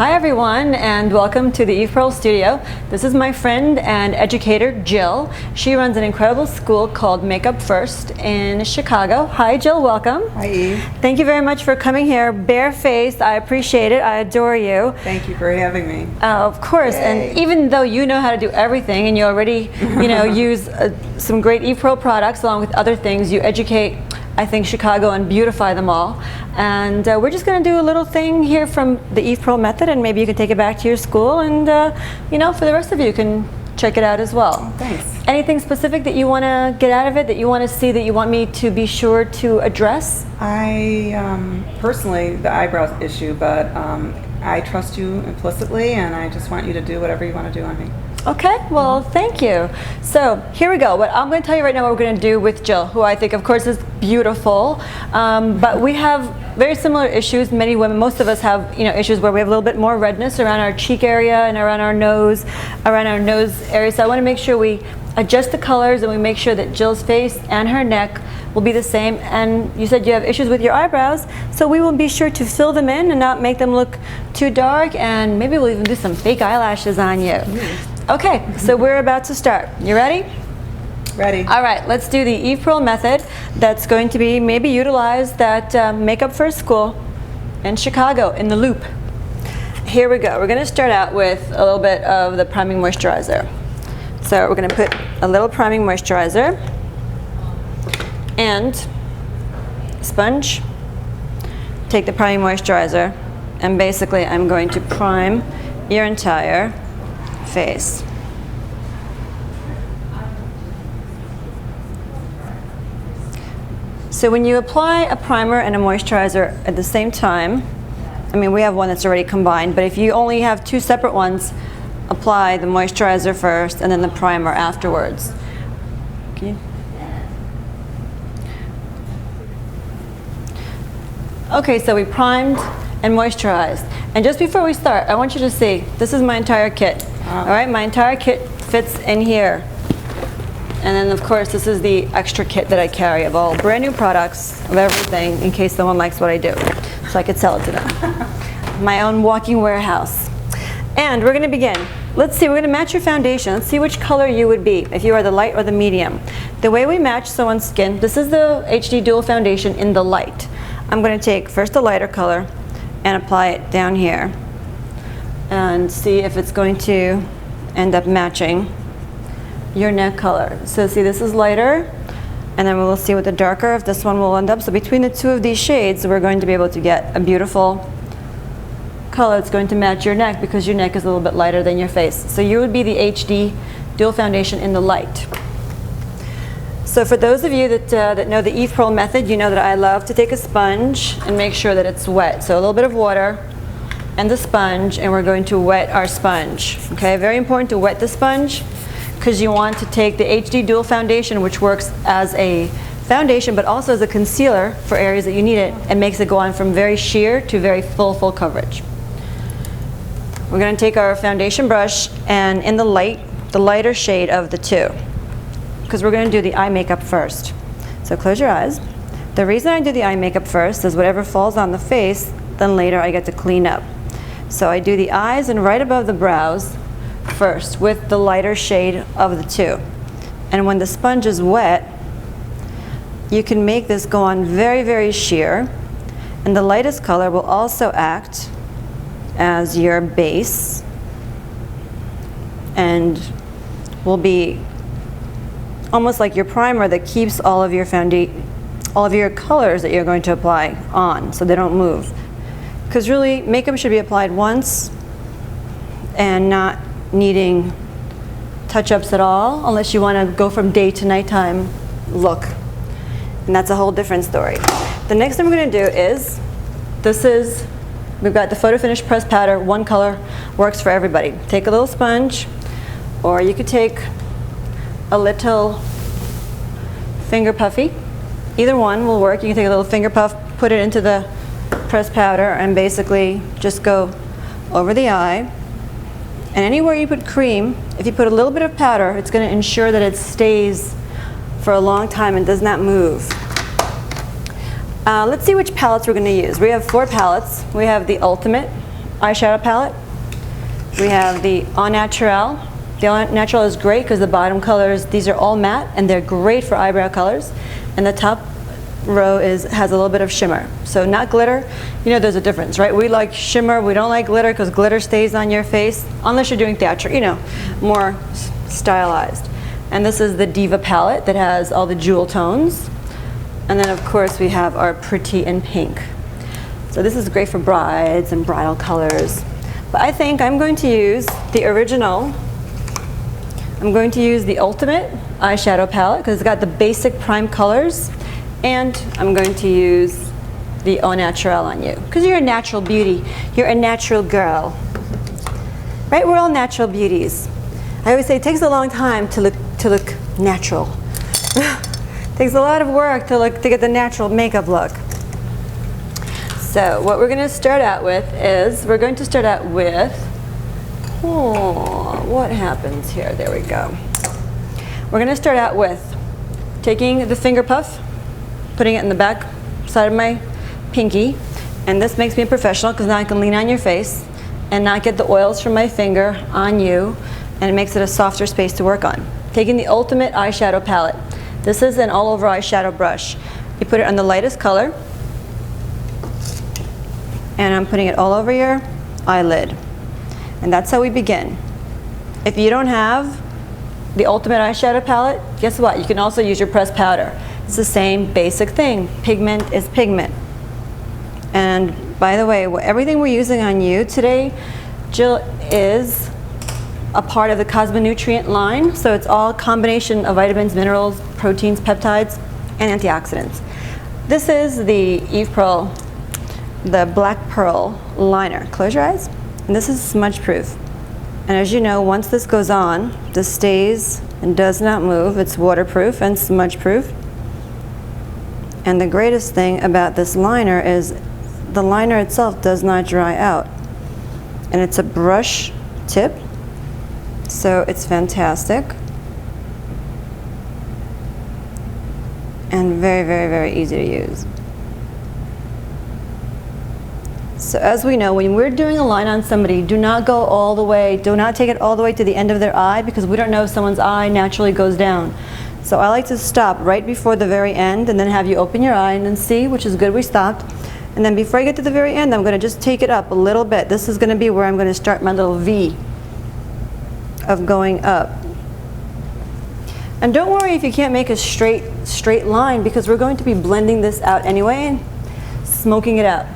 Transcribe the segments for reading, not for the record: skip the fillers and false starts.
Hi everyone, and welcome to the Eve Pearl Studio. This is my friend and educator, Jill. She runs an incredible school called Makeup First in Chicago. Hi Jill, welcome. Hi Eve. Thank you very much for coming here, barefaced. I appreciate it, I adore you. Thank you for having me. Of course, Yay. And even though you know how to do everything and you already use some great Eve Pearl products along with other things, you educate, I think, Chicago and beautify them all. And we're just going to do a little thing here from the Eve Pearl method, and maybe you can take it back to your school, and for the rest of you can check it out as well. Oh, thanks. Anything specific that you want to get out of it, that you want to see, that you want me to be sure to address? I personally, the eyebrows issue, but I trust you implicitly, and I just want you to do whatever you want to do on me. Okay, well, thank you. So here we go. What I'm going to tell you right now what we're going to do with Jill, who I think, of course, is beautiful. But we have very similar issues. Many women, most of us have issues where we have a little bit more redness around our cheek area and around our nose area. So I want to make sure we adjust the colors and we make sure that Jill's face and her neck will be the same. And you said you have issues with your eyebrows, so we will be sure to fill them in and not make them look too dark, and maybe we'll even do some fake eyelashes on you. Okay, so we're about to start. You ready? Ready. All right, let's do the Eve Pearl method that's going to be maybe utilized at Makeup First School in Chicago in the Loop. Here we go. We're going to start out with a little bit of the priming moisturizer. So we're going to put a little priming moisturizer and sponge. Take the priming moisturizer, and basically I'm going to prime your entire face. So when you apply a primer and a moisturizer at the same time, we have one that's already combined, but if you only have two separate ones, apply the moisturizer first and then the primer afterwards. Okay. Okay, so we primed and moisturized. And just before we start, I want you to see, this is my entire kit. All right, my entire kit fits in here. And then of course, this is the extra kit that I carry of all brand new products, of everything, in case someone likes what I do, so I could sell it to them. My own walking warehouse. And we're gonna begin. Let's see, we're gonna match your foundation. Let's see which color you would be, if you are the light or the medium. The way we match someone's skin, this is the HD Dual Foundation in the light. I'm gonna take first the lighter color and apply it down here and see if it's going to end up matching your neck color. So see, this is lighter, and then we'll see what the darker of this one will end up. So between the two of these shades, we're going to be able to get a beautiful color that's going to match your neck, because your neck is a little bit lighter than your face. So you would be the HD Dual Foundation in the light. So for those of you that know the Eve Pearl method, you know that I love to take a sponge and make sure that it's wet. So a little bit of water and the sponge, and we're going to wet our sponge. Okay, very important to wet the sponge, because you want to take the HD Dual Foundation, which works as a foundation but also as a concealer for areas that you need it, and makes it go on from very sheer to very full coverage. We're going to take our foundation brush and in the lighter shade of the two, because we're going to do the eye makeup first. So close your eyes. The reason I do the eye makeup first is whatever falls on the face, then later I get to clean up. So I do the eyes and right above the brows first with the lighter shade of the two. And when the sponge is wet, you can make this go on very sheer, and the lightest color will also act as your base and will be almost like your primer that keeps all of your colors that you're going to apply on, so they don't move. Because really, makeup should be applied once and not needing touch-ups at all, unless you want to go from day to nighttime look. And that's a whole different story. The next thing we're going to do is, we've got the Photo Finish Pressed Powder. One color works for everybody. Take a little sponge, or you could take a little finger puffy. Either one will work. You can take a little finger puff, put it into the pressed powder, and basically just go over the eye. And anywhere you put cream, if you put a little bit of powder, it's going to ensure that it stays for a long time and does not move. Let's see which palettes we're going to use. We have 4 palettes. We have the Ultimate eyeshadow palette. We have the Au Naturel. The Au Naturel is great because the bottom colors, these are all matte and they're great for eyebrow colors. And the top row has a little bit of shimmer. So not glitter. You know there's a difference, right? We like shimmer, we don't like glitter because glitter stays on your face unless you're doing theatrical, you know, more stylized. And this is the Diva palette that has all the jewel tones. And then of course we have our Pretty in Pink. So this is great for brides and bridal colors. But I think I'm going to use the original. I'm going to use the Ultimate eyeshadow palette because it's got the basic prime colors. And I'm going to use the Au Naturel on you because you're a natural beauty. You're a natural girl. Right? We're all natural beauties. I always say it takes a long time to look natural. Takes a lot of work to get the natural makeup look. So what we're going to start out with is what happens here? There we go. We're going to start out with taking the finger puff, putting it in the back side of my pinky, and this makes me a professional because now I can lean on your face and not get the oils from my finger on you, and it makes it a softer space to work on. Taking the Ultimate eyeshadow palette. This is an all-over eyeshadow brush. You put it on the lightest color, and I'm putting it all over your eyelid. And that's how we begin. If you don't have the Ultimate eyeshadow palette, guess what? You can also use your pressed powder. It's the same basic thing. Pigment is pigment. And by the way, everything we're using on you today, Jill, is a part of the Cosmonutrient line. So it's all a combination of vitamins, minerals, proteins, peptides, and antioxidants. This is the Eve Pearl, the Black Pearl liner. Close your eyes. And this is Smudgeproof. And as you know, once this goes on, this stays and does not move. It's waterproof and smudge-proof. And the greatest thing about this liner is the liner itself does not dry out. And it's a brush tip, so it's fantastic. And very, very, very easy to use. So as we know, when we're doing a line on somebody, do not go all the way, do not take it all the way to the end of their eye because we don't know if someone's eye naturally goes down. So I like to stop right before the very end and then have you open your eye and then see, which is good, we stopped. And then before I get to the very end, I'm going to just take it up a little bit. This is going to be where I'm going to start my little V of going up. And don't worry if you can't make a straight line because we're going to be blending this out anyway and smoking it out.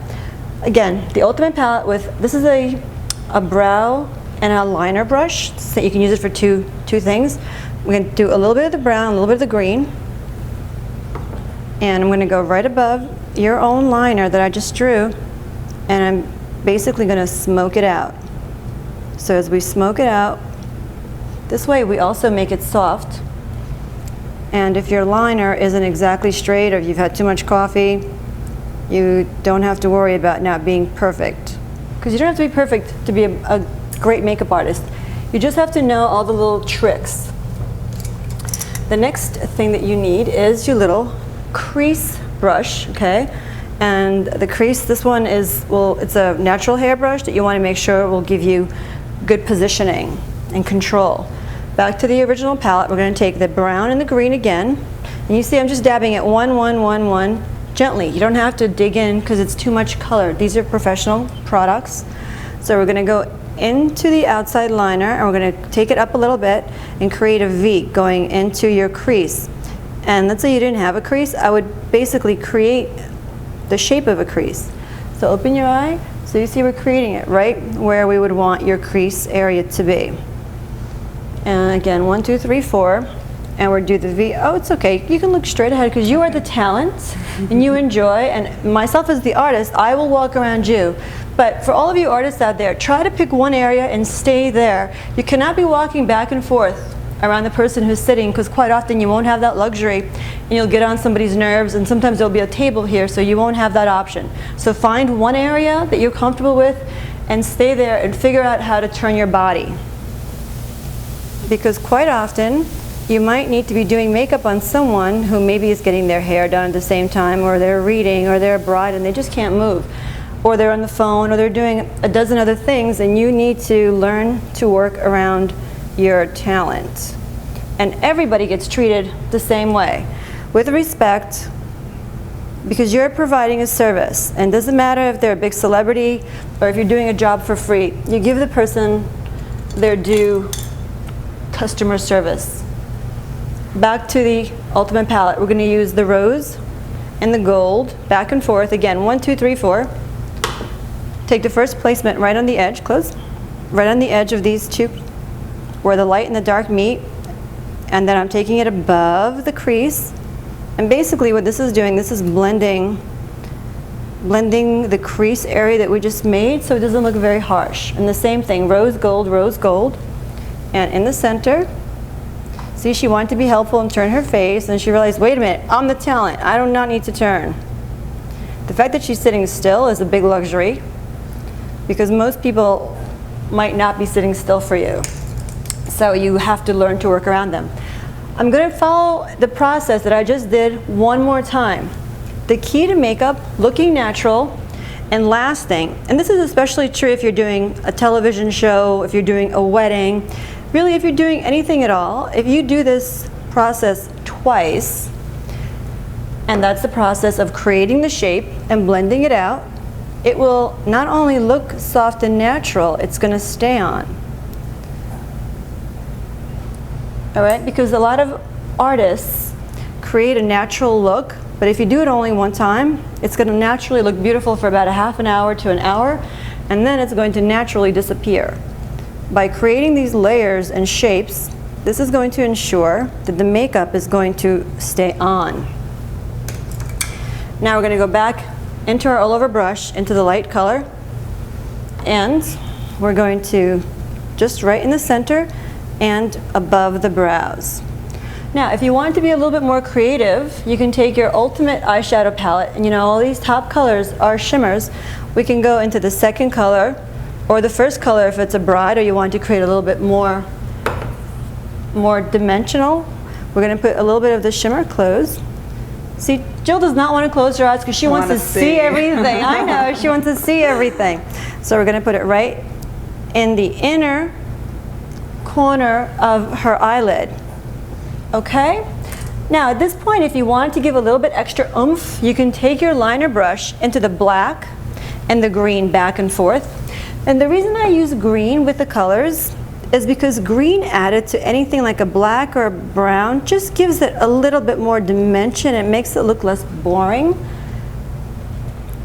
Again, the Ultimate palette with, this is a brow and a liner brush, so you can use it for two things. We're going to do a little bit of the brown, a little bit of the green, and I'm going to go right above your own liner that I just drew, and I'm basically going to smoke it out. So as we smoke it out, this way we also make it soft. And if your liner isn't exactly straight or if you've had too much coffee, you don't have to worry about not being perfect. Because you don't have to be perfect to be a great makeup artist. You just have to know all the little tricks. The next thing that you need is your little crease brush, okay? And the crease, this one is, well, it's a natural hairbrush that you want to make sure will give you good positioning and control. Back to the original palette, we're going to take the brown and the green again. And you see I'm just dabbing it one, gently. You don't have to dig in because it's too much color. These are professional products. So we're going to go into the outside liner and we're going to take it up a little bit and create a V going into your crease. And let's say you didn't have a crease, I would basically create the shape of a crease. So open your eye, so you see we're creating it right where we would want your crease area to be. And again, 1, 2, 3, 4, and we'll do the V. Oh, it's okay, you can look straight ahead because you are the talent and you enjoy, and myself as the artist, I will walk around you. But for all of you artists out there, try to pick one area and stay there. You cannot be walking back and forth around the person who's sitting because quite often you won't have that luxury and you'll get on somebody's nerves, and sometimes there'll be a table here so you won't have that option. So find one area that you're comfortable with and stay there and figure out how to turn your body. Because quite often you might need to be doing makeup on someone who maybe is getting their hair done at the same time, or they're reading, or they're a bride and they just can't move. or they're on the phone, or they're doing a dozen other things, and you need to learn to work around your talent. And everybody gets treated the same way, with respect, because you're providing a service. And it doesn't matter if they're a big celebrity or if you're doing a job for free. You give the person their due customer service. Back to the Ultimate palette, we're going to use the rose and the gold, back and forth. Again, 1, 2, 3, 4. Take the first placement right on the edge, close, right on the edge of these two, where the light and the dark meet. And then I'm taking it above the crease. And basically what this is doing, this is blending the crease area that we just made so it doesn't look very harsh. And the same thing, rose, gold, and in the center. See, she wanted to be helpful and turn her face, and she realized, wait a minute, I'm the talent, I do not need to turn. The fact that she's sitting still is a big luxury, because most people might not be sitting still for you. So you have to learn to work around them. I'm going to follow the process that I just did one more time. The key to makeup, looking natural and lasting, and this is especially true if you're doing a television show, if you're doing a wedding, really if you're doing anything at all, if you do this process twice, and that's the process of creating the shape and blending it out, it will not only look soft and natural, it's going to stay on. All right, because a lot of artists create a natural look, but if you do it only one time, it's going to naturally look beautiful for about a half an hour to an hour, and then it's going to naturally disappear. By creating these layers and shapes, this is going to ensure that the makeup is going to stay on. Now we're going to go back into our all-over brush, into the light color, and we're going to just right in the center and above the brows. Now, if you want to be a little bit more creative, you can take your Ultimate eyeshadow palette, and you know all these top colors are shimmers. We can go into the second color or the first color if it's a bride or you want to create a little bit more dimensional. We're going to put a little bit of the shimmer. Close. See, Jill does not want to close her eyes because she wants to see everything. I know, she wants to see everything. So we're going to put it right in the inner corner of her eyelid. Okay? Now at this point, if you want to give a little bit extra oomph, you can take your liner brush into the black and the green back and forth. And the reason I use green with the colors is because green added to anything like a black or a brown just gives it a little bit more dimension. It makes it look less boring.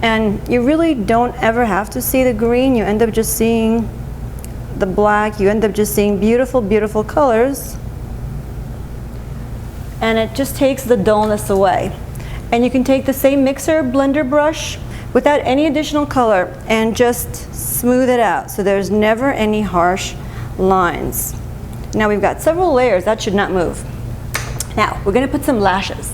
And you really don't ever have to see the green. You end up just seeing the black. You end up just seeing beautiful, beautiful colors. And it just takes the dullness away. And you can take the same mixer blender brush without any additional color and just smooth it out so there's never any harsh lines. Now we've got several layers that should not move. Now we're going to put some lashes.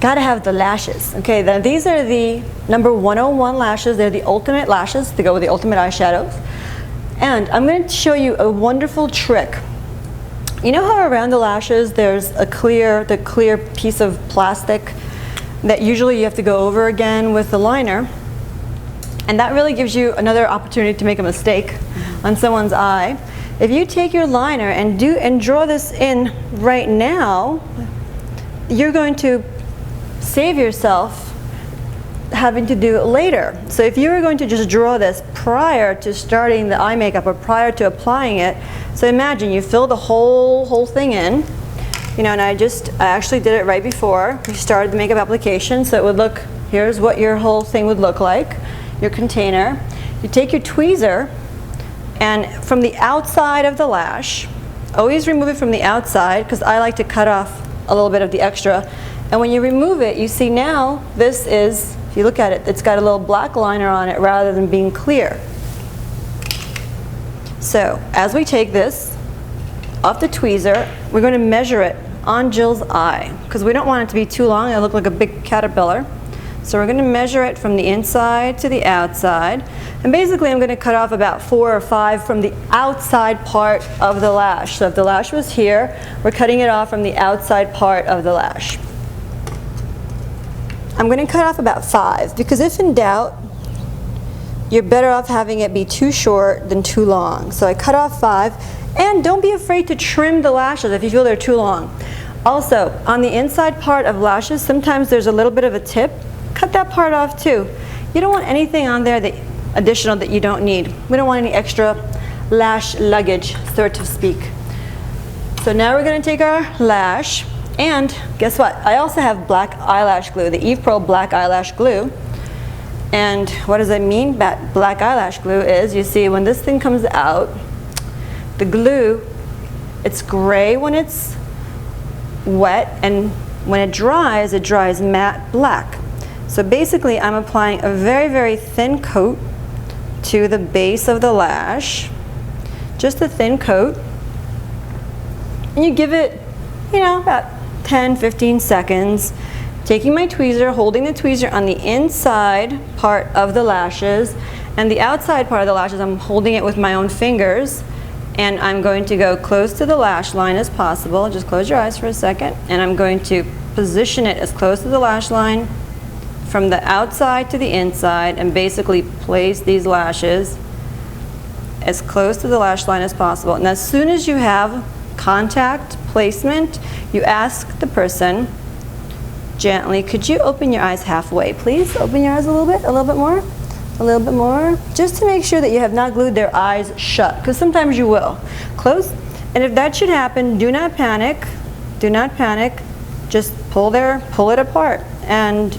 Gotta have the lashes. Okay, then these are the number 101 lashes. They're the ultimate lashes to go with the ultimate eyeshadows. And I'm going to show you a wonderful trick. You know how around the lashes there's the clear piece of plastic that usually you have to go over again with the liner, and that really gives you another opportunity to make a mistake on someone's eye. If you take your liner and draw this in right now, you're going to save yourself having to do it later. So if you were going to just draw this prior to starting the eye makeup or prior to applying it, so imagine you fill the whole thing in, you know, and I actually did it right before we started the makeup application, so it would look, here's what your whole thing would look like, your container. You take your tweezer, and from the outside of the lash, always remove it from the outside because I like to cut off a little bit of the extra. And when you remove it, you see now this is, if you look at it, it's got a little black liner on it rather than being clear. So as we take this off the tweezer, we're going to measure it on Jill's eye because we don't want it to be too long. It'll look like a big caterpillar. So we're going to measure it from the inside to the outside. And basically I'm going to cut off about 4 or 5 from the outside part of the lash. So if the lash was here, we're cutting it off from the outside part of the lash. I'm going to cut off about 5 because if in doubt, you're better off having it be too short than too long. So I cut off 5, and don't be afraid to trim the lashes if you feel they're too long. Also, on the inside part of lashes, sometimes there's a little bit of a tip. Cut that part off too. You don't want anything on there that additional that you don't need. We don't want any extra lash luggage, so to speak. So now we're going to take our lash, and guess what? I also have black eyelash glue, the Eve Pro black eyelash glue. And what does it mean? That black eyelash glue is, you see, when this thing comes out, the glue, it's gray when it's wet, and when it dries matte black. So basically, I'm applying a very, very thin coat to the base of the lash, just a thin coat. And you give it, you know, about 10-15 seconds. Taking my tweezer, holding the tweezer on the inside part of the lashes, and the outside part of the lashes, I'm holding it with my own fingers, and I'm going to go close to the lash line as possible. Just close your eyes for a second, and I'm going to position it as close to the lash line from the outside to the inside, and basically place these lashes as close to the lash line as possible. And as soon as you have contact placement, you ask the person gently, could you open your eyes halfway, please? Open your eyes a little bit more, just to make sure that you have not glued their eyes shut, because sometimes you will. Close, and if that should happen, do not panic, just pull it apart. And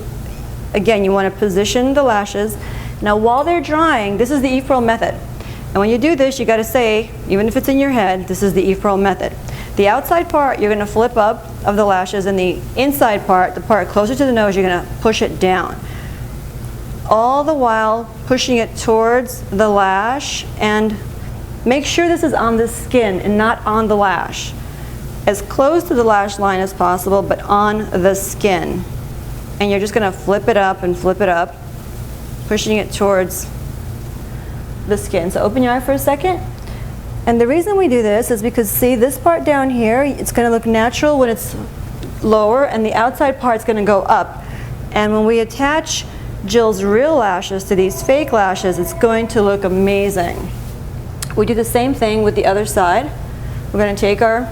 again, you want to position the lashes. Now while they're drying, this is the Eve Pro method. And when you do this, you got to say, even if it's in your head, this is the Eve Pro method. The outside part, you're going to flip up of the lashes, and the inside part, the part closer to the nose, you're going to push it down. All the while pushing it towards the lash, and make sure this is on the skin and not on the lash. As close to the lash line as possible, but on the skin. And you're just going to flip it up and flip it up, pushing it towards the skin. So open your eye for a second. And the reason we do this is because, see, this part down here, it's going to look natural when it's lower, and the outside part's going to go up. And when we attach Jill's real lashes to these fake lashes, it's going to look amazing. We do the same thing with the other side. We're going to take our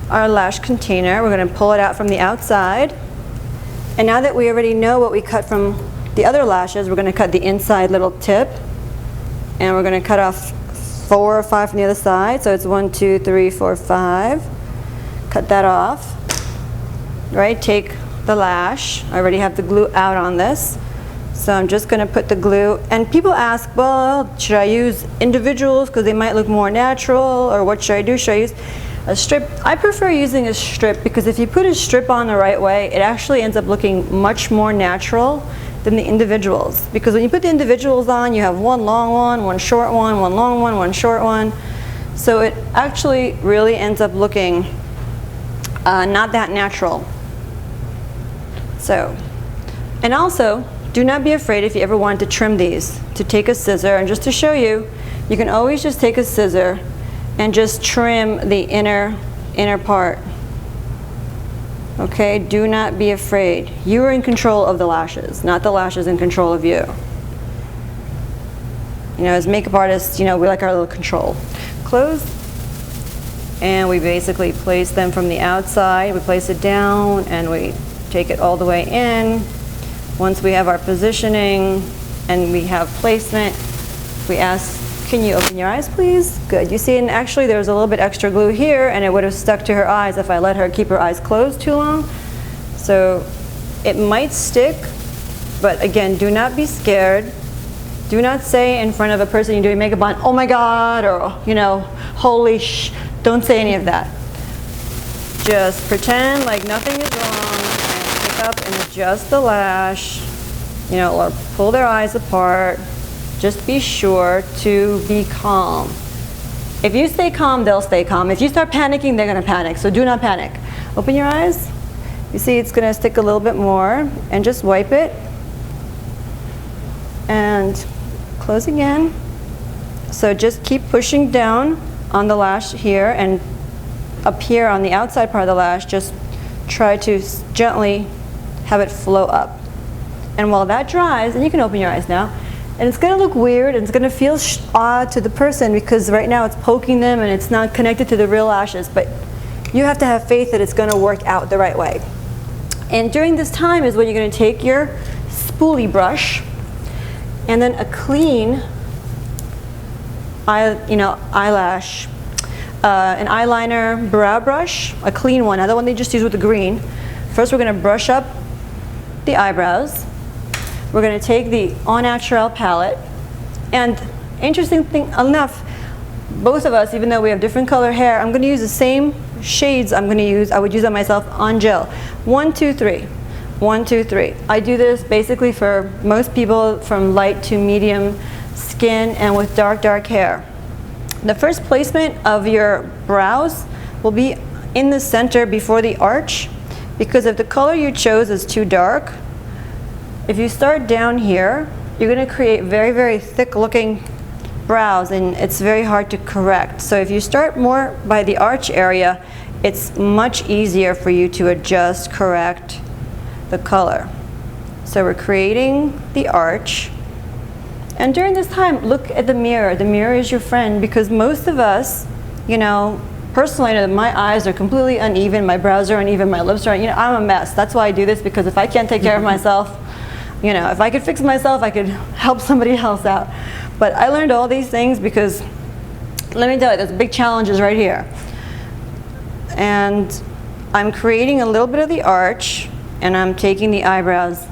lash container, we're going to pull it out from the outside. And now that we already know what we cut from the other lashes, we're going to cut the inside little tip, and we're going to cut off 4 or 5 from the other side. So it's 1, 2, 3, 4, 5. Cut that off. Right, take the lash. I already have the glue out on this. So I'm just going to put the glue. And people ask, well, should I use individuals because they might look more natural, or what should I do? Should I use a strip? I prefer using a strip, because if you put a strip on the right way, it actually ends up looking much more natural than the individuals. Because when you put the individuals on, you have one long one, one short one, one long one, one short one. So it actually really ends up looking not that natural. So, and also, do not be afraid if you ever want to trim these, to take a scissor, and just to show you, you can always just take a scissor and just trim the inner part. Okay, do not be afraid. You are in control of the lashes, not the lashes in control of you. You know, as makeup artists, you know, we like our little control. Close, and we basically place them from the outside. We place it down, and we take it all the way in. Once we have our positioning and we have placement, we ask, can you open your eyes, please? Good. You see, and actually there's a little bit extra glue here, and it would have stuck to her eyes if I let her keep her eyes closed too long. So it might stick, but again, do not be scared. Do not say in front of a person you're doing makeup on, oh my God, or, you know, holy sh. Don't say any of that. Just pretend like nothing is wrong, and pick up and adjust the lash, you know, or pull their eyes apart. Just be sure to be calm. If you stay calm, they'll stay calm. If you start panicking, they're going to panic. So do not panic. Open your eyes. You see it's going to stick a little bit more, and just wipe it. And close again. So just keep pushing down on the lash here, and up here on the outside part of the lash, just try to gently have it flow up. And while that dries, and you can open your eyes now, And it's going to look weird, and it's going to feel odd to the person because right now it's poking them and it's not connected to the real lashes, but you have to have faith that it's going to work out the right way. And during this time is when you're going to take your spoolie brush and then a clean eyelash, an eyeliner brow brush, a clean one, not the one they just use with the green. First we're going to brush up the eyebrows. We're going to take the Au Naturel palette, and interesting thing enough, both of us, even though we have different color hair, I'm going to use the same shades I would use on myself on gel. 1, 2, 3. 1, 2, 3. I do this basically for most people from light to medium skin and with dark hair. The first placement of your brows will be in the center before the arch, because if the color you chose is too dark, if you start down here, you're going to create very thick looking brows, and it's very hard to correct. So if you start more by the arch area, it's much easier for you to adjust, correct the color. So we're creating the arch. And during this time, look at the mirror. The mirror is your friend, because most of us, you know, personally, I know that my eyes are completely uneven, my brows are uneven, my lips are, I'm a mess. That's why I do this, because if I can't take care of myself, if I could fix myself, I could help somebody else out. But I learned all these things because, let me tell you, there's big challenges right here. And I'm creating a little bit of the arch, and I'm taking the eyebrows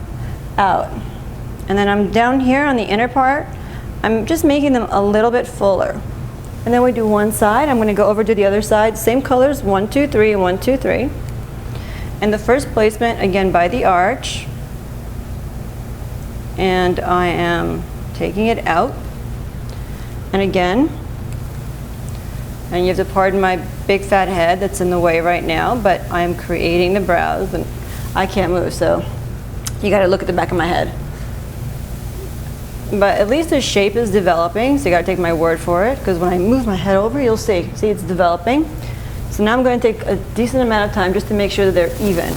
out. And then I'm down here on the inner part, I'm just making them a little bit fuller. And then we do one side, I'm going to go over to the other side, same colors, 1, 2, 3, 1, 2, 3. And the first placement, again, by the arch. And I am taking it out. And again, and you have to pardon my big fat head that's in the way right now, but I am creating the brows, and I can't move, so you got to look at the back of my head. But at least the shape is developing, so you got to take my word for it, because when I move my head over, you'll see it's developing. So now I'm going to take a decent amount of time just to make sure that they're even.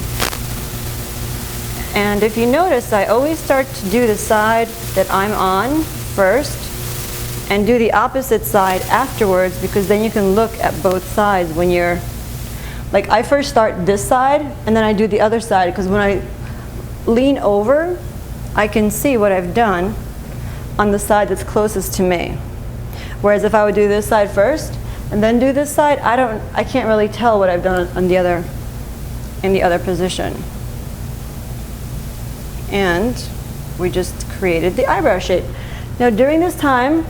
And if you notice, I always start to do the side that I'm on first and do the opposite side afterwards, because then you can look at both sides when you're, like, I first start this side and then I do the other side, because when I lean over, I can see what I've done on the side that's closest to me. Whereas if I would do this side first and then do this side, I can't really tell what I've done on the other, in the other position. And we just created the eyebrow shape. Now during this time,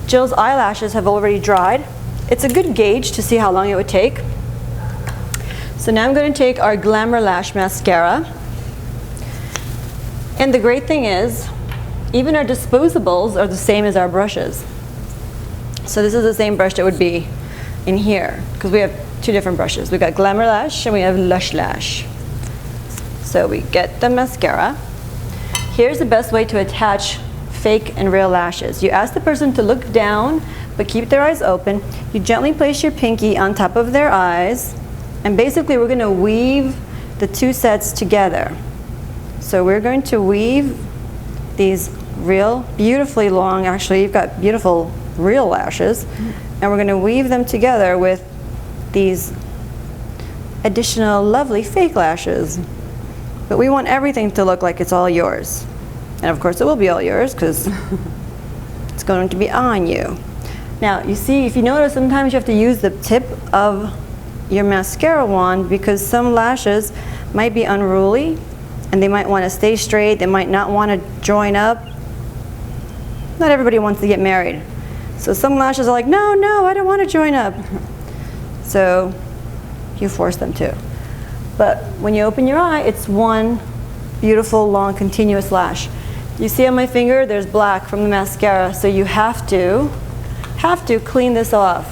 Jill's eyelashes have already dried. It's a good gauge to see how long it would take. So now I'm going to take our Glamour Lash Mascara. And the great thing is, even our disposables are the same as our brushes. So this is the same brush that would be in here, because we have two different brushes. We've got Glamour Lash and we have Lush Lash. So we get the mascara. Here's the best way to attach fake and real lashes. You ask the person to look down, but keep their eyes open. You gently place your pinky on top of their eyes, and basically we're going to weave the two sets together. So we're going to weave these real, beautifully long, actually you've got beautiful real lashes, and we're going to weave them together with these additional lovely fake lashes. But we want everything to look like it's all yours. And of course it will be all yours, because it's going to be on you. Now you see, if you notice, sometimes you have to use the tip of your mascara wand, because some lashes might be unruly and they might want to stay straight, they might not want to join up. Not everybody wants to get married. So some lashes are like, no, I don't want to join up. So you force them to. But when you open your eye, it's one beautiful, long, continuous lash. You see on my finger, there's black from the mascara, so you have to clean this off.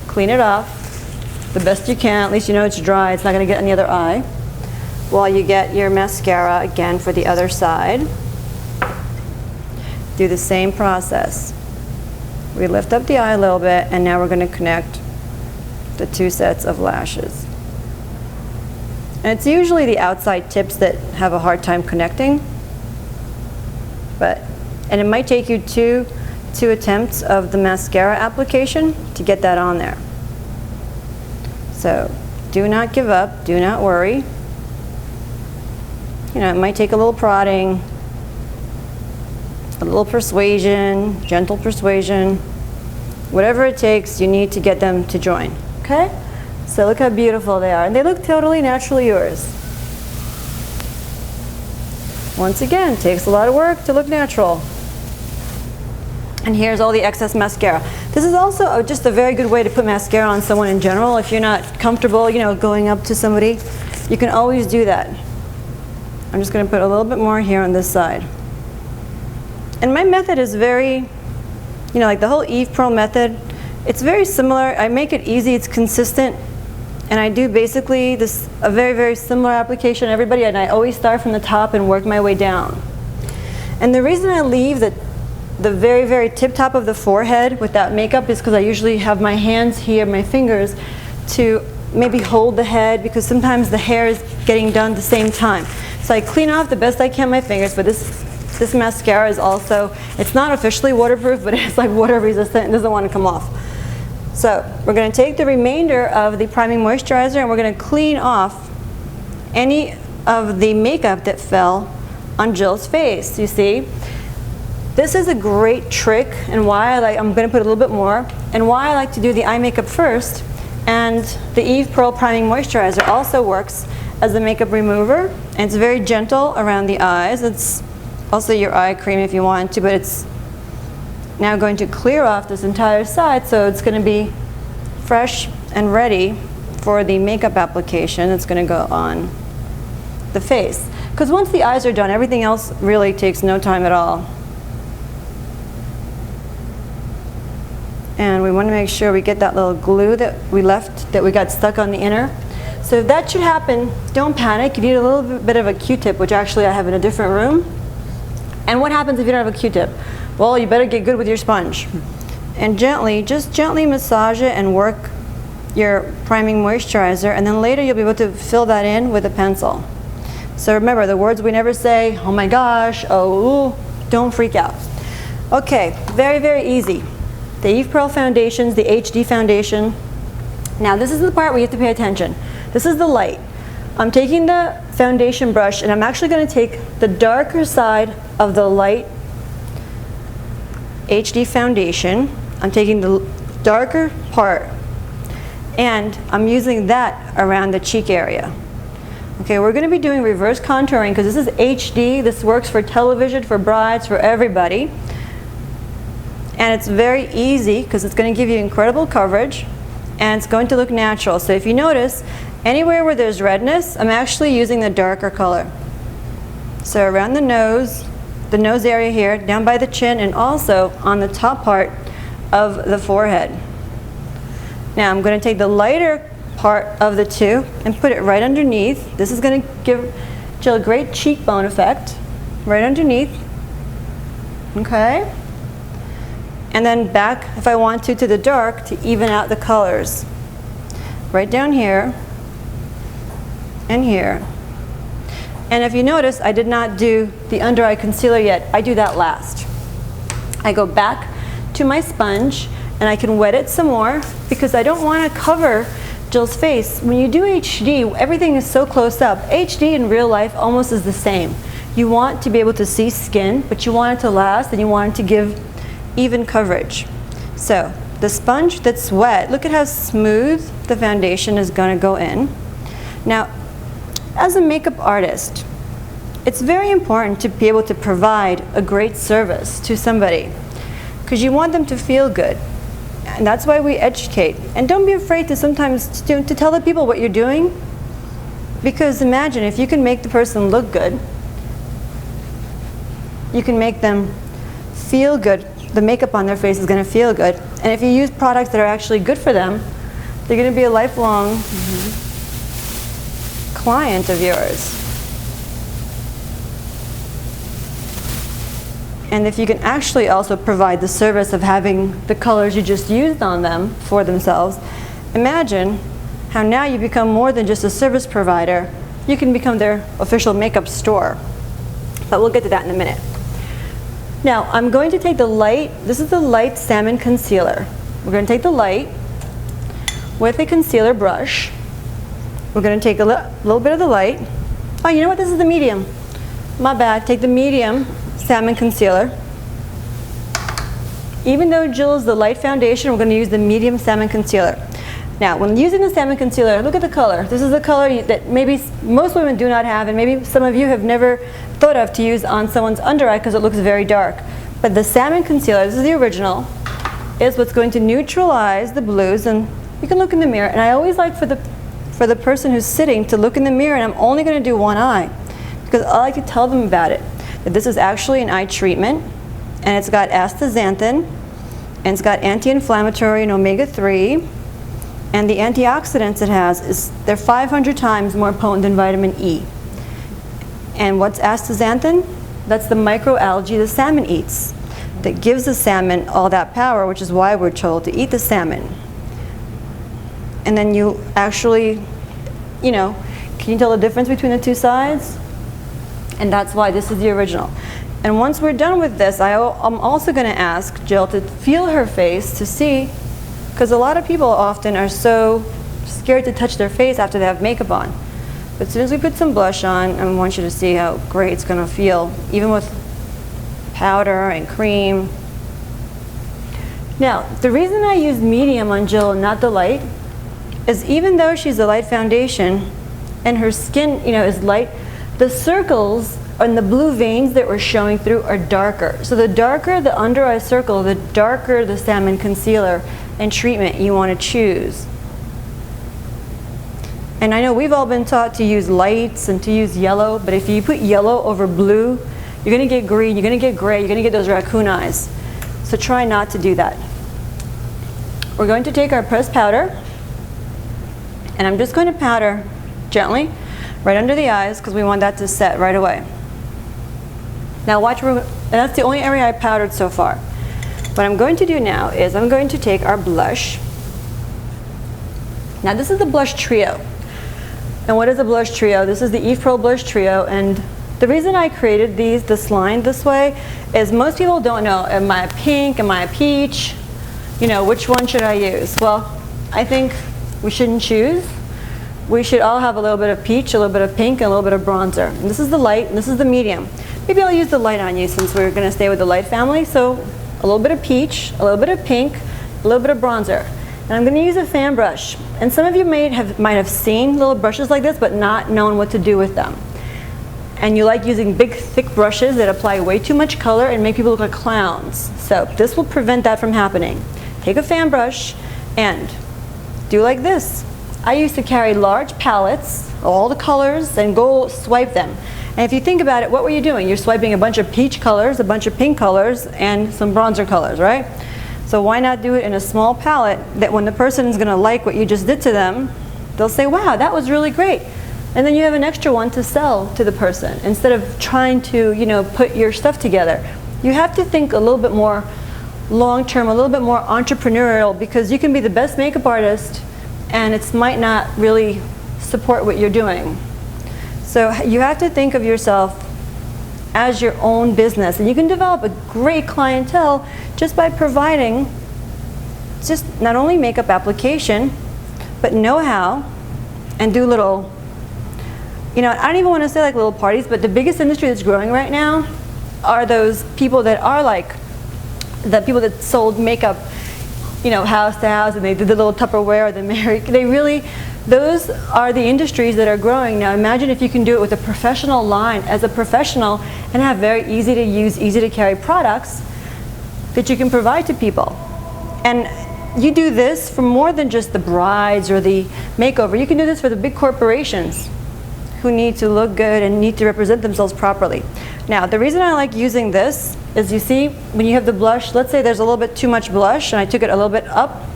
Clean it off the best you can, at least you know it's dry, it's not going to get on the other eye. While you get your mascara again for the other side. Do the same process. We lift up the eye a little bit, and now we're going to connect the two sets of lashes. And it's usually the outside tips that have a hard time connecting, but And it might take you two attempts of the mascara application to get that on there. So do not give up, do not worry. You know, it might take a little prodding, a little persuasion, gentle persuasion. Whatever it takes, you need to get them to join, okay? So look how beautiful they are. And they look totally naturally yours. Once again, takes a lot of work to look natural. And here's all the excess mascara. This is also just a very good way to put mascara on someone in general. If you're not comfortable, you know, going up to somebody, you can always do that. I'm just going to put a little bit more here on this side. And my method is very, you know, like the whole Eve Pearl method, it's very similar. I make it easy, it's consistent, and I do basically a very, very similar application everybody, and I always start from the top and work my way down. And the reason I leave the very, very tip top of the forehead with that makeup is because I usually have my hands here, my fingers, to maybe hold the head, because sometimes the hair is getting done at the same time. So I clean off the best I can my fingers, but this mascara is also, it's not officially waterproof, but it's like water resistant and doesn't want to come off. So we're going to take the remainder of the priming moisturizer and we're going to clean off any of the makeup that fell on Jill's face. You see, this is a great trick, and why I'm going to put a little bit more, and why I like to do the eye makeup first. And the Eve Pearl Priming Moisturizer also works as a makeup remover, and it's very gentle around the eyes. It's also your eye cream if you want to, but it's now going to clear off this entire side, so it's going to be fresh and ready for the makeup application that's going to go on the face. Because once the eyes are done, everything else really takes no time at all. And we want to make sure we get that little glue that we left, that we got stuck on the inner. So if that should happen, don't panic. You need a little bit of a Q-tip, which actually I have in a different room. And what happens if you don't have a Q-tip? Well, you better get good with your sponge. And just gently massage it and work your priming moisturizer, and then later you'll be able to fill that in with a pencil. So remember, the words we never say, oh my gosh, oh, ooh, don't freak out. Okay, very, very easy. The Eve Pearl foundations, the HD foundation. Now this is the part where you have to pay attention. This is the light. I'm taking the foundation brush and I'm actually going to take the darker side of the light HD foundation. I'm taking the darker part and I'm using that around the cheek area. Okay, we're going to be doing reverse contouring because this is HD. This works for television, for brides, for everybody. And it's very easy because it's going to give you incredible coverage and it's going to look natural. So if you notice, anywhere where there's redness, I'm actually using the darker color. So around the nose area here, down by the chin, and also on the top part of the forehead. Now I'm going to take the lighter part of the two and put it right underneath. This is going to give Jill a great cheekbone effect, right underneath. Okay? And then back, if I want to the dark to even out the colors. Right down here and here. And if you notice, I did not do the under eye concealer yet. I do that last. I go back to my sponge and I can wet it some more because I don't want to cover Jill's face. When you do HD, everything is so close up. HD in real life almost is the same. You want to be able to see skin, but you want it to last and you want it to give even coverage. So the sponge that's wet, look at how smooth the foundation is going to go in. Now, as a makeup artist, it's very important to be able to provide a great service to somebody because you want them to feel good. And that's why we educate. And don't be afraid to sometimes to tell the people what you're doing, because imagine if you can make the person look good, you can make them feel good. The makeup on their face is going to feel good. And if you use products that are actually good for them, they're going to be a lifelong client of yours. And if you can actually also provide the service of having the colors you just used on them for themselves, imagine how now you become more than just a service provider. You can become their official makeup store. But we'll get to that in a minute. Now, I'm going to take the light, this is the light Salmon concealer. We're going to take the light with a concealer brush. We're going to take a little bit of the light. Oh, you know what? This is the medium. My bad. Take the medium Salmon concealer. Even though Jill is the light foundation, we're going to use the medium Salmon concealer. Now, when using the Salmon concealer, look at the color. This is the color that maybe most women do not have, and maybe some of you have never thought of to use on someone's under eye because it looks very dark. But the Salmon concealer, this is the original, is what's going to neutralize the blues. And you can look in the mirror, and I always like for the person who's sitting to look in the mirror, and I'm only going to do one eye because I like to tell them about it. That this is actually an eye treatment, and it's got astaxanthin, and it's got anti-inflammatory and omega-3, and the antioxidants it has they're 500 times more potent than vitamin E. And what's astaxanthin? That's the microalgae the salmon eats that gives the salmon all that power, which is why we're told to eat the salmon. And then you actually, can you tell the difference between the two sides? And that's why this is the original. And once we're done with this, I'm also going to ask Jill to feel her face to see, because a lot of people often are so scared to touch their face after they have makeup on. But as soon as we put some blush on, I want you to see how great it's going to feel, even with powder and cream. Now, the reason I use medium on Jill and not the light is even though she's a light foundation and her skin, is light, the circles and the blue veins that we're showing through are darker. So the darker the under eye circle, the darker the Salmon concealer and treatment you want to choose. And I know we've all been taught to use lights and to use yellow, but if you put yellow over blue, you're going to get green, you're going to get gray, you're going to get those raccoon eyes. So try not to do that. We're going to take our pressed powder, and I'm just going to powder gently right under the eyes because we want that to set right away. Now watch, and that's the only area I powdered so far. What I'm going to do now is I'm going to take our blush. Now this is the blush trio. And what is a blush trio? This is the Eve Pro Blush Trio, and the reason I created this line this way is most people don't know, am I a pink, am I a peach? Which one should I use? Well, I think we shouldn't choose. We should all have a little bit of peach, a little bit of pink, and a little bit of bronzer. And this is the light, and this is the medium. Maybe I'll use the light on you since we're going to stay with the light family. So a little bit of peach, a little bit of pink, a little bit of bronzer. And I'm going to use a fan brush. And some of you might have seen little brushes like this, but not known what to do with them. And you like using big, thick brushes that apply way too much color and make people look like clowns. So this will prevent that from happening. Take a fan brush and do like this. I used to carry large palettes, all the colors, and go swipe them. And if you think about it, what were you doing? You're swiping a bunch of peach colors, a bunch of pink colors, and some bronzer colors, right? So why not do it in a small palette that when the person is going to like what you just did to them, they'll say, wow, that was really great. And then you have an extra one to sell to the person instead of trying to, put your stuff together. You have to think a little bit more long-term, a little bit more entrepreneurial, because you can be the best makeup artist and it might not really support what you're doing. So you have to think of yourself as your own business, and you can develop a great clientele just by providing just not only makeup application, but know-how, and do little, I don't even want to say like little parties, but the biggest industry that's growing right now are those people that are like the people that sold makeup, house to house, and they did the little Tupperware or the Mary. Those are the industries that are growing. Now imagine if you can do it with a professional line as a professional and have very easy to use, easy to carry products that you can provide to people. And you do this for more than just the brides or the makeover. You can do this for the big corporations who need to look good and need to represent themselves properly. Now, the reason I like using this is, you see, when you have the blush, let's say there's a little bit too much blush and I took it a little bit up.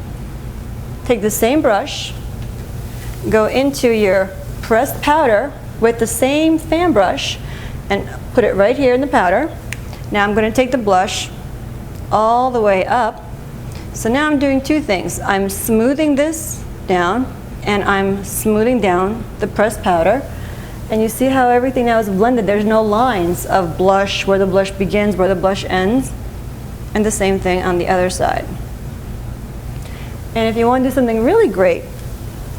Take the same brush, go into your pressed powder with the same fan brush and put it right here in the powder. Now I'm going to take the blush all the way up. So now I'm doing two things. I'm smoothing this down, and I'm smoothing down the pressed powder. And you see how everything now is blended. There's no lines of blush, where the blush begins, where the blush ends. And the same thing on the other side. And if you want to do something really great,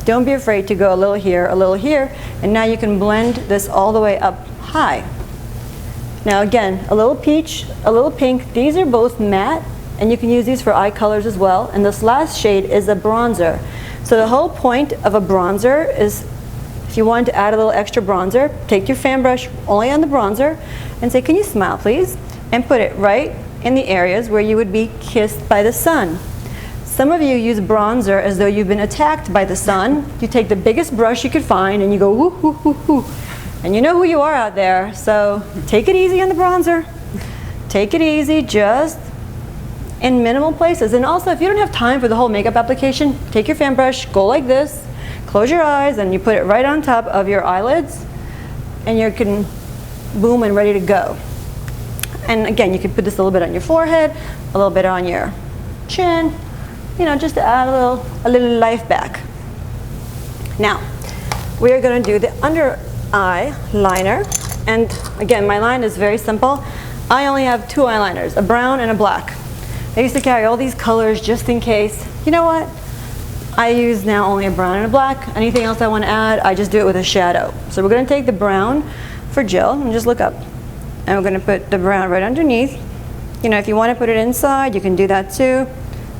don't be afraid to go a little here, and now you can blend this all the way up high. Now again, a little peach, a little pink. These are both matte, and you can use these for eye colors as well. And this last shade is a bronzer. So the whole point of a bronzer is, if you want to add a little extra bronzer, take your fan brush only on the bronzer and say, can you smile please? And put it right in the areas where you would be kissed by the sun. Some of you use bronzer as though you've been attacked by the sun. You take the biggest brush you could find and you go whoo, whoo, whoo, whoo. And you know who you are out there, so take it easy on the bronzer. Take it easy, just in minimal places. And also, if you don't have time for the whole makeup application, take your fan brush, go like this, close your eyes, and you put it right on top of your eyelids, and you can boom and ready to go. And again, you can put this a little bit on your forehead, a little bit on your chin, you know, just to add a little life back. Now, we are going to do the under eye liner. And again, my line is very simple. I only have two eyeliners, a brown and a black. I used to carry all these colors just in case. You know what? I use now only a brown and a black. Anything else I want to add, I just do it with a shadow. So we're going to take the brown for Jill, and just look up. And we're going to put the brown right underneath. You know, if you want to put it inside, you can do that too.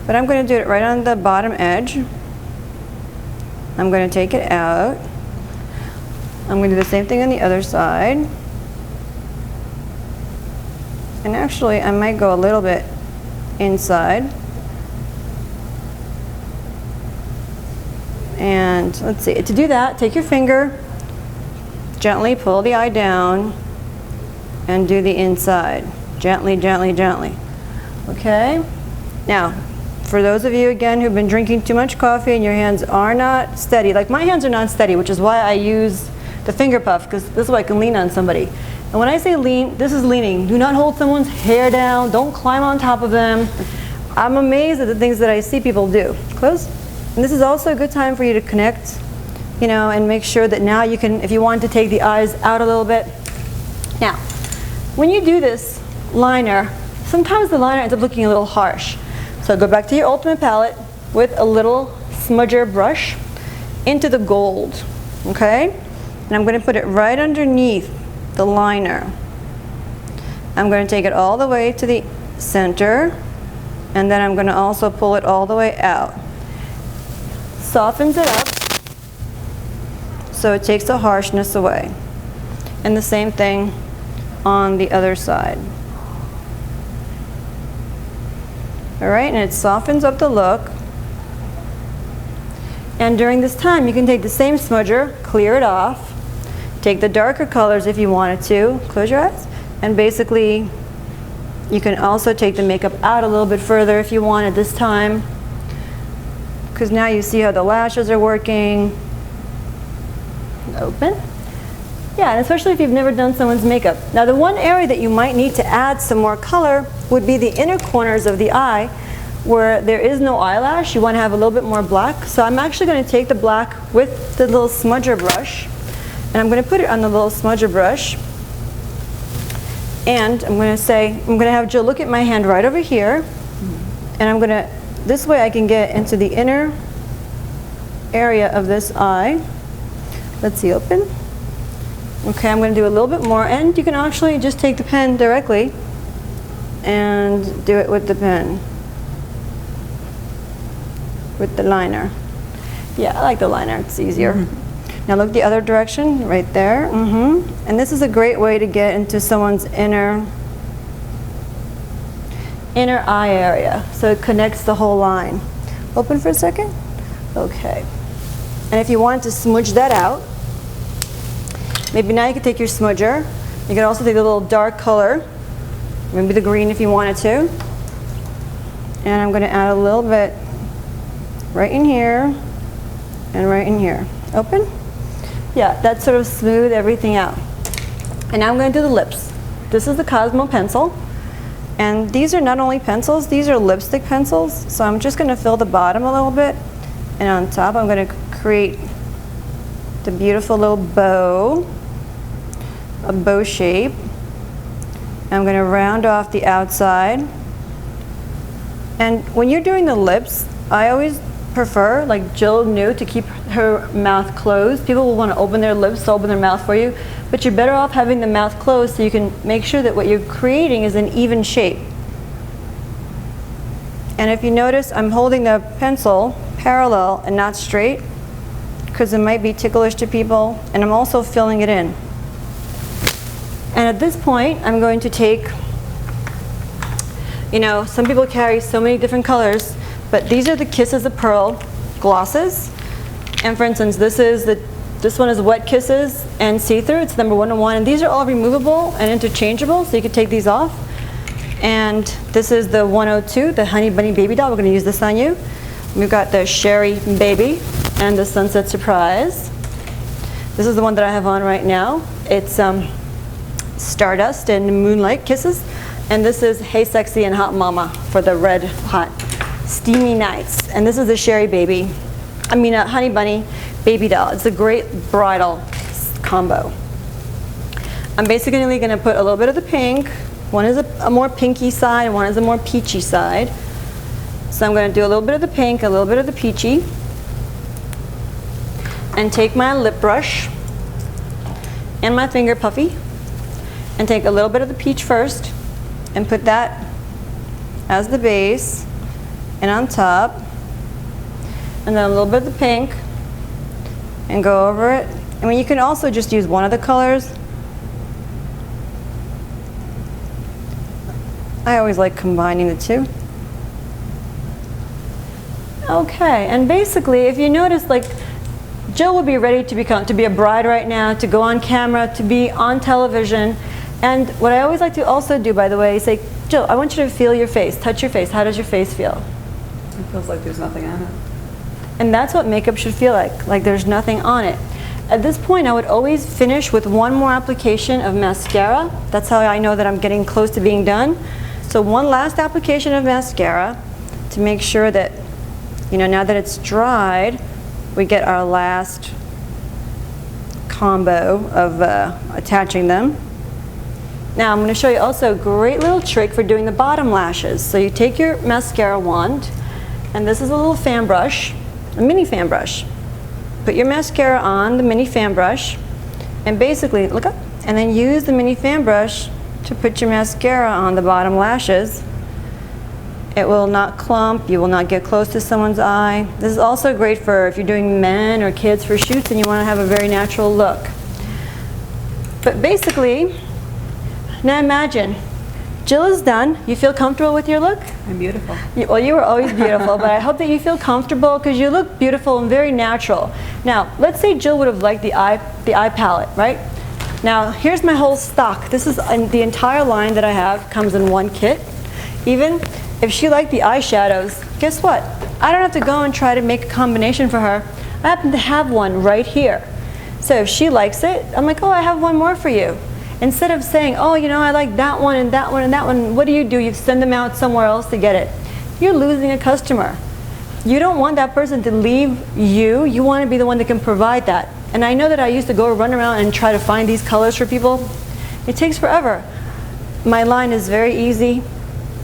But I'm going to do it right on the bottom edge. I'm going to take it out. I'm going to do the same thing on the other side. And actually, I might go a little bit inside. And let's see, to do that, take your finger, gently pull the eye down, and do the inside. Gently, gently, gently. Okay? Now, for those of you, again, who've been drinking too much coffee and your hands are not steady, like my hands are not steady, which is why I use the finger puff, because this is why I can lean on somebody. And when I say lean, this is leaning. Do not hold someone's hair down. Don't climb on top of them. I'm amazed at the things that I see people do. Close. And this is also a good time for you to connect, you know, and make sure that now you can, if you want to take the eyes out a little bit. Now, when you do this liner, sometimes the liner ends up looking a little harsh. So go back to your Ultimate palette with a little smudger brush into the gold, okay? And I'm going to put it right underneath the liner. I'm going to take it all the way to the center, and then I'm going to also pull it all the way out. Softens it up so it takes the harshness away. And the same thing on the other side. All right, and it softens up the look. And during this time, you can take the same smudger, clear it off, take the darker colors if you wanted to, close your eyes, and basically you can also take the makeup out a little bit further if you wanted this time, because now you see how the lashes are working. Open. Yeah, and especially if you've never done someone's makeup. Now the one area that you might need to add some more color would be the inner corners of the eye where there is no eyelash. You want to have a little bit more black. So I'm actually going to take the black with the little smudger brush, and I'm going to put it on the little smudger brush. And I'm going to have Jill look at my hand right over here, and I'm going to, this way I can get into the inner area of this eye. Let's see, open. Okay, I'm going to do a little bit more, and you can actually just take the pen directly and do it with the pen, with the liner. Yeah, I like the liner, it's easier. Now look the other direction, right there. And this is a great way to get into someone's inner eye area, so it connects the whole line. Open for a second. Okay. And if you want to smudge that out, maybe now you could take your smudger. You could also take a little dark color, maybe the green if you wanted to. And I'm going to add a little bit right in here and right in here. Open. Yeah, that sort of smooth everything out. And now I'm going to do the lips. This is the Cosmo pencil. And these are not only pencils, these are lipstick pencils. So I'm just going to fill the bottom a little bit. And on top I'm going to create the beautiful little bow. a bow shape. I'm going to round off the outside. And when you're doing the lips, I always prefer, like Jill knew, to keep her mouth closed. People will want to open their lips to open their mouth for you, but you're better off having the mouth closed so you can make sure that what you're creating is an even shape. And if you notice, I'm holding the pencil parallel and not straight because it might be ticklish to people, and I'm also filling it in. And at this point, I'm going to take, you know, some people carry so many different colors, but these are the Kisses of Pearl glosses. And for instance, this one is Wet Kisses and See-Through. It's number 101, and these are all removable and interchangeable, so you can take these off. And this is the 102, the Honey Bunny Baby Doll. We're going to use this on you. We've got the Sherry Baby and the Sunset Surprise. This is the one that I have on right now. It's Stardust and Moonlight Kisses. And this is Hey Sexy and Hot Mama for the red hot steamy nights. And this is the Sherry Baby. Honey Bunny Baby Doll. It's a great bridal combo. I'm basically going to put a little bit of the pink. One is a more pinky side, and one is a more peachy side. So I'm going to do a little bit of the pink, a little bit of the peachy, and take my lip brush and my finger puffy, and take a little bit of the peach first, and put that as the base, and on top, and then a little bit of the pink, and go over it. I mean, you can also just use one of the colors. I always like combining the two. Okay, and basically, if you notice, like, Jill would be ready to be a bride right now, to go on camera, to be on television. And what I always like to also do, by the way, is say, Jill, I want you to feel your face, touch your face. How does your face feel? It feels like there's nothing on it. And that's what makeup should feel like there's nothing on it. At this point, I would always finish with one more application of mascara. That's how I know that I'm getting close to being done. So one last application of mascara to make sure that, you know, now that it's dried, we get our last combo of attaching them. Now I'm going to show you also a great little trick for doing the bottom lashes. So you take your mascara wand, and this is a little fan brush, a mini fan brush. Put your mascara on the mini fan brush, and basically, look up, and then use the mini fan brush to put your mascara on the bottom lashes. It will not clump, you will not get close to someone's eye. This is also great for if you're doing men or kids for shoots and you want to have a very natural look. But basically, now imagine, Jill is done. You feel comfortable with your look? I'm beautiful. Well, you were always beautiful, but I hope that you feel comfortable because you look beautiful and very natural. Now, let's say Jill would have liked the eye palette, right? Now, here's my whole stock. This is the entire line that I have comes in one kit. Even if she liked the eyeshadows, guess what? I don't have to go and try to make a combination for her. I happen to have one right here. So if she likes it, I'm like, oh, I have one more for you. Instead of saying, oh, you know, I like that one and that one and that one, what do? You send them out somewhere else to get it. You're losing a customer. You don't want that person to leave you. You want to be the one that can provide that. And I know that I used to go run around and try to find these colors for people. It takes forever. My line is very easy.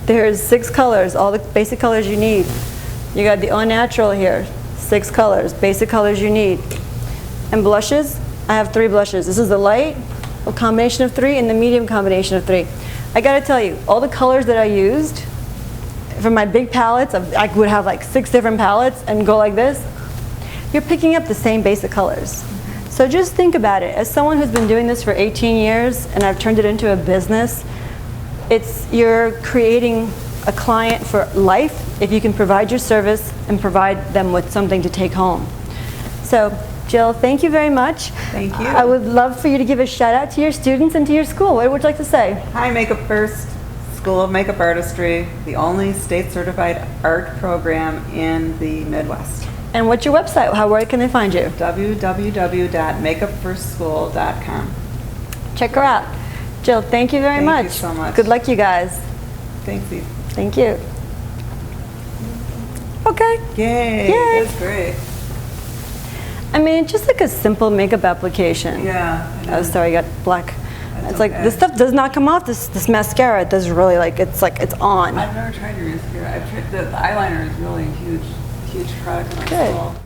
There's 6 colors, all the basic colors you need. You got the Au Natural here, 6 colors, basic colors you need. And blushes, I have 3 blushes. This is the light, a combination of 3, and the medium combination of 3. I gotta tell you, all the colors that I used for my big palettes, I would have like 6 different palettes and go like this. You're picking up the same basic colors. So just think about it. As someone who's been doing this for 18 years and I've turned it into a business, you're creating a client for life if you can provide your service and provide them with something to take home. So Jill, thank you very much. Thank you. I would love for you to give a shout out to your students and to your school. What would you like to say? Hi, Makeup First School of Makeup Artistry, the only state certified art program in the Midwest. And what's your website? Where can they find you? www.makeupfirstschool.com. Check her out. Jill, thank you very much. Thank you so much. Good luck, you guys. Thanks, Eve. Thank you. Okay. Yay. Yay. That's great. I mean, just like a simple makeup application. Yeah. I know. Oh, sorry, I got black. It's like, this stuff does not come off. This mascara does really, like it's on. I've never tried your mascara. I've tried the eyeliner is really a huge product in my Good. soul.